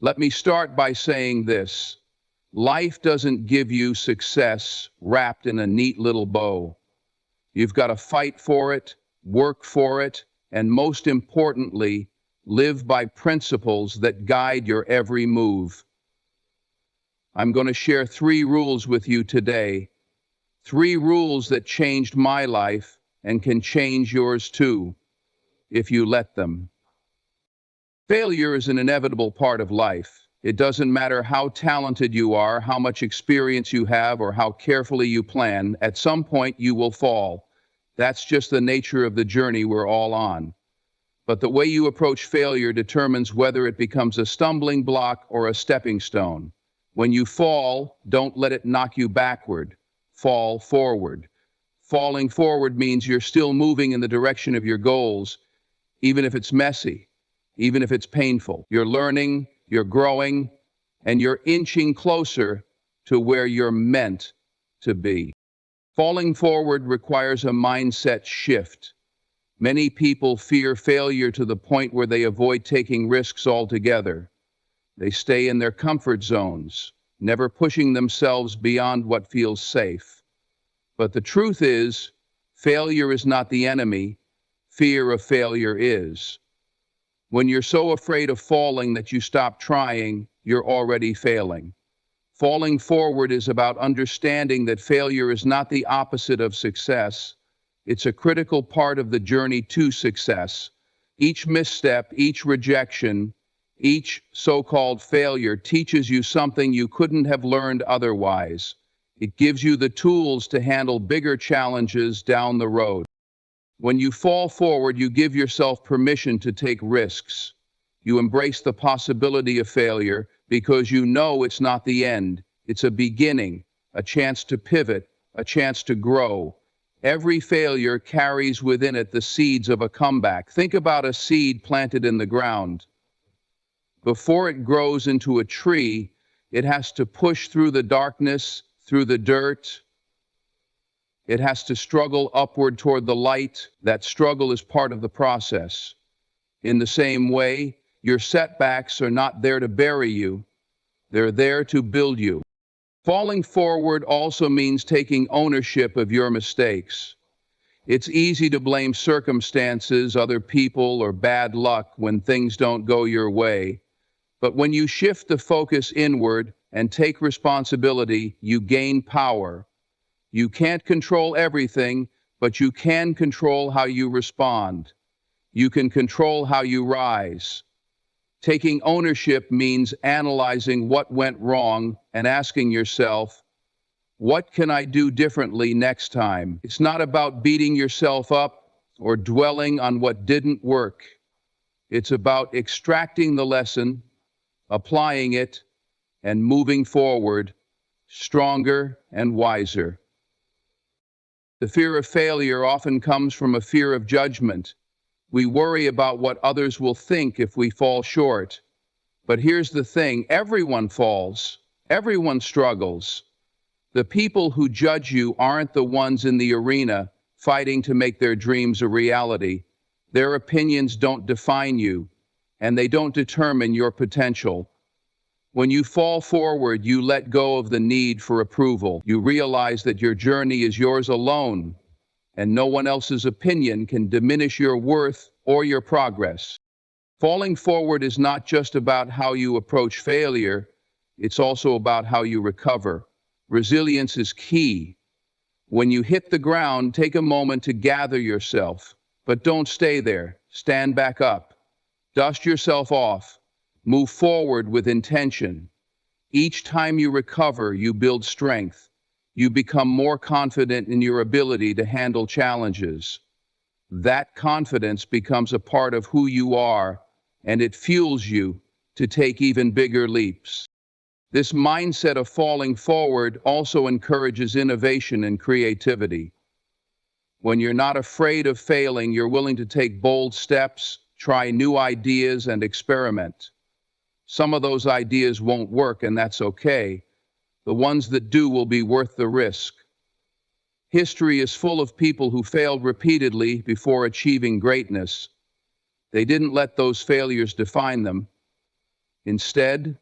Let me start by saying this. Life doesn't give you success wrapped in a neat little bow. You've got to fight for it, work for it, and most importantly, live by principles that guide your every move. I'm going to share 3 rules with you today. 3 rules that changed my life and can change yours too, if you let them. Failure is an inevitable part of life. It doesn't matter how talented you are, how much experience you have, or how carefully you plan, at some point you will fall. That's just the nature of the journey we're all on. But the way you approach failure determines whether it becomes a stumbling block or a stepping stone. When you fall, don't let it knock you backward. Fall forward. Falling forward means you're still moving in the direction of your goals, even if it's messy, even if it's painful. You're learning, you're growing, and you're inching closer to where you're meant to be. Falling forward requires a mindset shift. Many people fear failure to the point where they avoid taking risks altogether. They stay in their comfort zones, never pushing themselves beyond what feels safe. But the truth is, failure is not the enemy. Fear of failure is. When you're so afraid of falling that you stop trying, you're already failing. Falling forward is about understanding that failure is not the opposite of success. It's a critical part of the journey to success. Each misstep, each rejection, each so-called failure teaches you something you couldn't have learned otherwise. It gives you the tools to handle bigger challenges down the road. When you fall forward, you give yourself permission to take risks. You embrace the possibility of failure because you know it's not the end. It's a beginning, a chance to pivot, a chance to grow. Every failure carries within it the seeds of a comeback. Think about a seed planted in the ground. Before it grows into a tree, it has to push through the darkness, through the dirt. It has to struggle upward toward the light. That struggle is part of the process. In the same way, your setbacks are not there to bury you. They're there to build you. Falling forward also means taking ownership of your mistakes. It's easy to blame circumstances, other people, or bad luck when things don't go your way. But when you shift the focus inward and take responsibility, you gain power. You can't control everything, but you can control how you respond. You can control how you rise. Taking ownership means analyzing what went wrong and asking yourself, what can I do differently next time? It's not about beating yourself up or dwelling on what didn't work. It's about extracting the lesson, applying it, and moving forward, stronger and wiser. The fear of failure often comes from a fear of judgment. We worry about what others will think if we fall short. But here's the thing, everyone falls, everyone struggles. The people who judge you aren't the ones in the arena fighting to make their dreams a reality. Their opinions don't define you, and they don't determine your potential. When you fall forward, you let go of the need for approval. You realize that your journey is yours alone, and no one else's opinion can diminish your worth or your progress. Falling forward is not just about how you approach failure, it's also about how you recover. Resilience is key. When you hit the ground, take a moment to gather yourself, but don't stay there. Stand back up. Dust yourself off. Move forward with intention. Each time you recover, you build strength. You become more confident in your ability to handle challenges. That confidence becomes a part of who you are, and it fuels you to take even bigger leaps. This mindset of falling forward also encourages innovation and creativity. When you're not afraid of failing, you're willing to take bold steps, try new ideas, and experiment. Some of those ideas won't work, and that's okay. The ones that do will be worth the risk. History is full of people who failed repeatedly before achieving greatness. They didn't let those failures define them. Instead,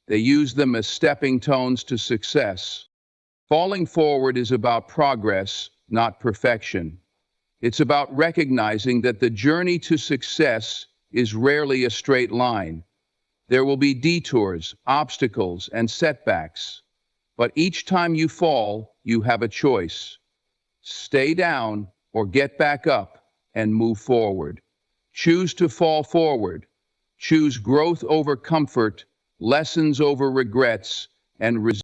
they use them as stepping stones to success. Falling forward is about progress, not perfection. It's about recognizing that the journey to success is rarely a straight line. There will be detours, obstacles, and setbacks. But each time you fall, you have a choice. Stay down or get back up and move forward. Choose to fall forward. Choose growth over comfort, lessons over regrets, and resilience.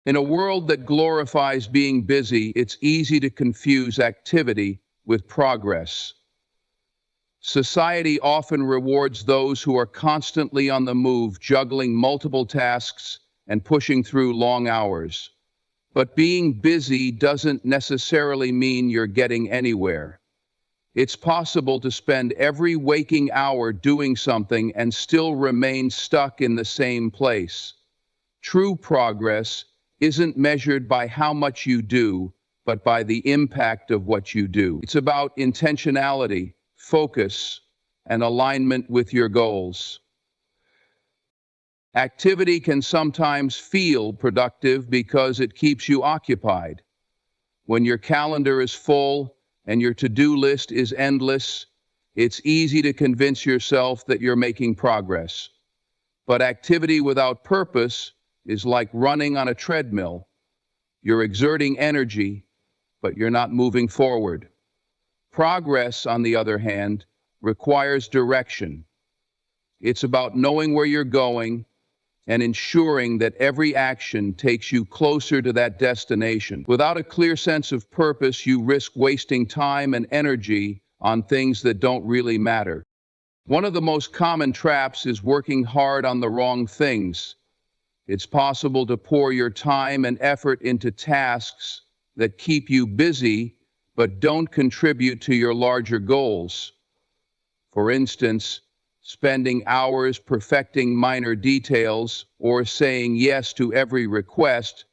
In a world that glorifies being busy, it's easy to confuse activity with progress. Society often rewards those who are constantly on the move, juggling multiple tasks and pushing through long hours. But being busy doesn't necessarily mean you're getting anywhere. It's possible to spend every waking hour doing something and still remain stuck in the same place. True progress isn't measured by how much you do, but by the impact of what you do. It's about intentionality, focus, and alignment with your goals. Activity can sometimes feel productive because it keeps you occupied. When your calendar is full and your to-do list is endless, it's easy to convince yourself that you're making progress. But activity without purpose is like running on a treadmill. You're exerting energy, but you're not moving forward. Progress, on the other hand, requires direction. It's about knowing where you're going and ensuring that every action takes you closer to that destination. Without a clear sense of purpose, you risk wasting time and energy on things that don't really matter. One of the most common traps is working hard on the wrong things. It's possible to pour your time and effort into tasks that keep you busy but don't contribute to your larger goals. For instance, spending hours perfecting minor details or saying yes to every request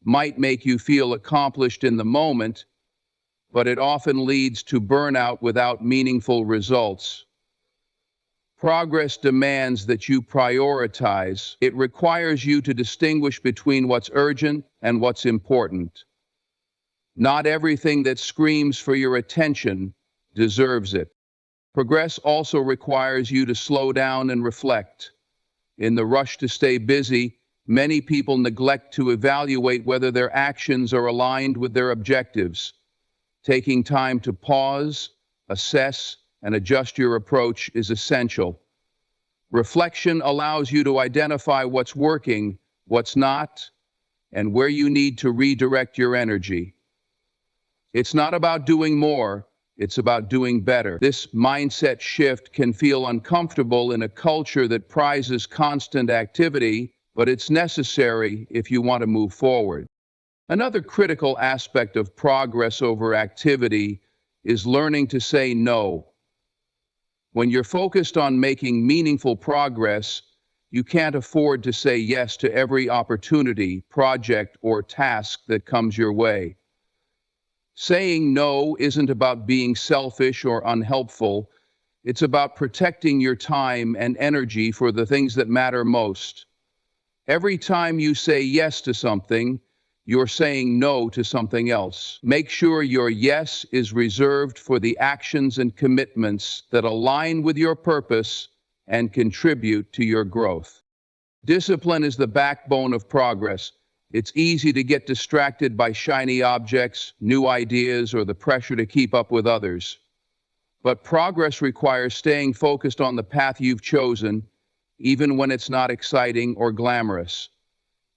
might make you feel accomplished in the moment, but it often leads to burnout without meaningful results. Progress demands that you prioritize. It requires you to distinguish between what's urgent and what's important. Not everything that screams for your attention deserves it. Progress also requires you to slow down and reflect. In the rush to stay busy, many people neglect to evaluate whether their actions are aligned with their objectives. Taking time to pause, assess, and adjust your approach is essential. Reflection allows you to identify what's working, what's not, and where you need to redirect your energy. It's not about doing more, it's about doing better. This mindset shift can feel uncomfortable in a culture that prizes constant activity, but it's necessary if you want to move forward. Another critical aspect of progress over activity is learning to say no. When you're focused on making meaningful progress, you can't afford to say yes to every opportunity, project, or task that comes your way. Saying no isn't about being selfish or unhelpful. It's about protecting your time and energy for the things that matter most. Every time you say yes to something, you're saying no to something else. Make sure your yes is reserved for the actions and commitments that align with your purpose and contribute to your growth. Discipline is the backbone of progress. It's easy to get distracted by shiny objects, new ideas, or the pressure to keep up with others. But progress requires staying focused on the path you've chosen, even when it's not exciting or glamorous.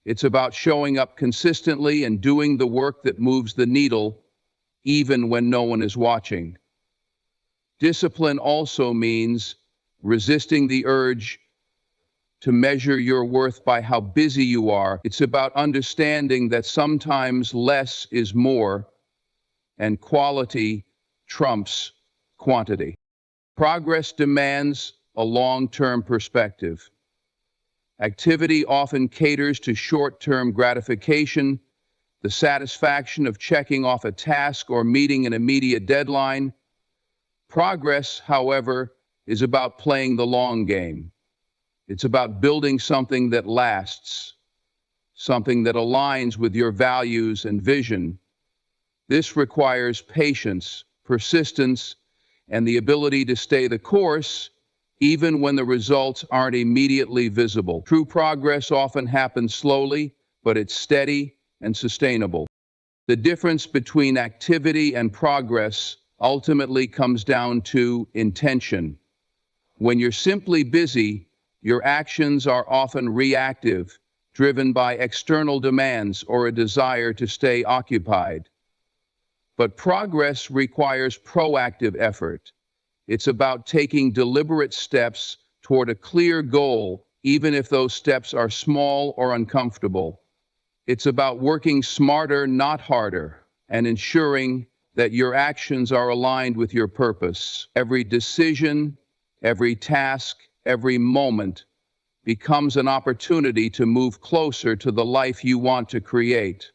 It's about showing up consistently and doing the work that moves the needle, even when no one is watching. Discipline also means resisting the urge to measure your worth by how busy you are. It's about understanding that sometimes less is more, and quality trumps quantity. Progress demands a long-term perspective. Activity often caters to short-term gratification, the satisfaction of checking off a task or meeting an immediate deadline. Progress, however, is about playing the long game. It's about building something that lasts, something that aligns with your values and vision. This requires patience, persistence, and the ability to stay the course even when the results aren't immediately visible. True progress often happens slowly, but it's steady and sustainable. The difference between activity and progress ultimately comes down to intention. When you're simply busy, your actions are often reactive, driven by external demands or a desire to stay occupied. But progress requires proactive effort. It's about taking deliberate steps toward a clear goal, even if those steps are small or uncomfortable. It's about working smarter, not harder, and ensuring that your actions are aligned with your purpose. Every decision, every task, every moment becomes an opportunity to move closer to the life you want to create.